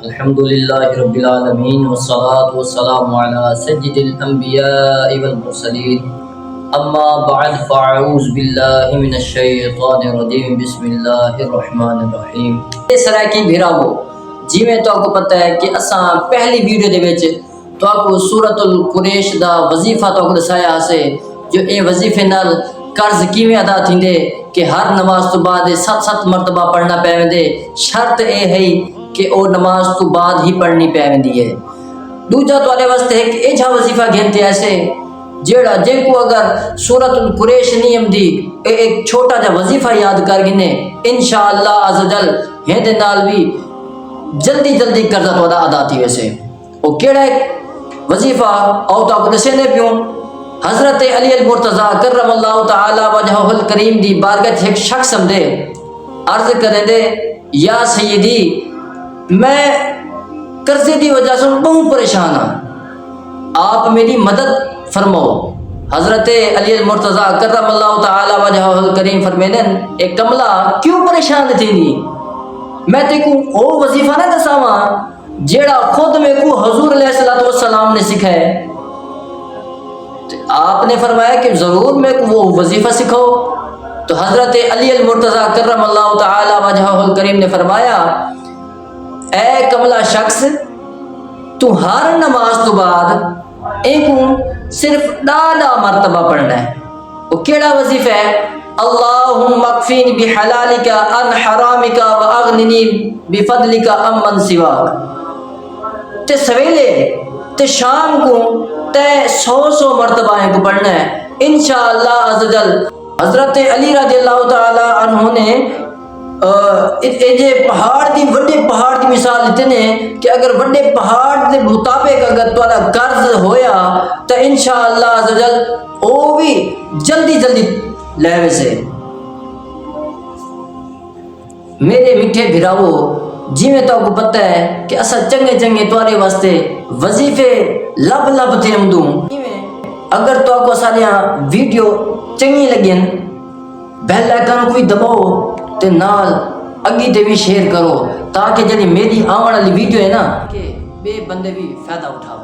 الحمد لله رب العالمين والصلاة والسلام على سيد الأنبياء والمرسلين اما بعد فاعوذ باللہ من الشیطان الرجیم بسم اللہ الرحمن الرحیم۔ سرائکی بھیراو جی میں تو آپ کو پتہ ہے کہ اساں پہلی ویڈیو دے وچ تو آپ کو سورۃ القریش دا وظیفہ تو آپ کو دسایا سے جو اے وظیفے نال قرض کیویں ادا تھیندے کہ ہر نماز تو بعد 7 مرتبہ پڑھنا پیوندے، شرط اے ہے کہ او نماز تو بعد ہی پڑھنی پیوندی ہے۔ دوجا تواڈے واسطے ایک ایجا وظیفہ گھنتے ایسے جیڑا جے کو اگر سورۃ القریش نہیں آمدی ایک چھوٹا جا وظیفہ یاد کر گنے انشاءاللہ عز و جل ہندے نال بھی جلدی قرضہ تواڈا ادا تھی ویسے۔ او کیڑا ایک وظیفہ او تو آپ دسے دے پیوں، حضرت علی المرتضیٰ کرم اللہ تعالی وجہہ الکریم دی بارگاہ ایک شخص ہم دے عرض کریں دے یا سیدی میں قرضے دی وجہ سے بہت پریشان ہوں، آپ میری مدد فرماؤ۔ حضرت علی المرتضیٰ کرم اللہ تعالی وجہہ الکریم فرمیدن ایک کملا کیوں پریشان تھی نہیں، میں تے کو او وظیفہ نہ دساواں جیڑا خود میں کو حضور علیہ السلام نے سکھائے۔ آپ نے فرمایا کہ ضرور میں کو وہ وظیفہ سکھاؤ۔ تو حضرت علی المرتضیٰ کرم اللہ تعالی وجہہ الکریم نے فرمایا اے کملا شخص تو ہر نماز تو بعد ایک صرف ڈاڈا مرتبہ پڑھنا ہے۔ وہ کیڑا وظیفہ ہے؟ اللہم اکفینی بحلالک عن حرامک واغننی بفضلک عمن سواک۔ تے سویلے تے شام کو تے 100 مرتبہ کو پڑھنا ہے انشاءاللہ عز و جل۔ حضرت علی رضی اللہ تعالی عنہ نے جے پہاڑ دی وڈے پہاڑ دی مثال دیتے ہیں کہ اگر وڈے پہاڑ دے مطابق اگر تواڈا قرض ہویا تو انشاءاللہ عز و جل او بھی جلدی لے ویسے۔ میرے میٹھے بھراو جی میں تو آپ کو پتہ ہے کہ اسا چنگے تواڈے واسطے وظیفے لب تے امدوں۔ اگر تو آپ کو ساریاں ویڈیو چنگی لگین بیل آئیکن کوئی دباؤ تے نال اگی تے بھی شیئر کرو تاکہ جڑی میری آون والی ویڈیو ہے نا کہ بے بندے بھی فائدہ اٹھاوے۔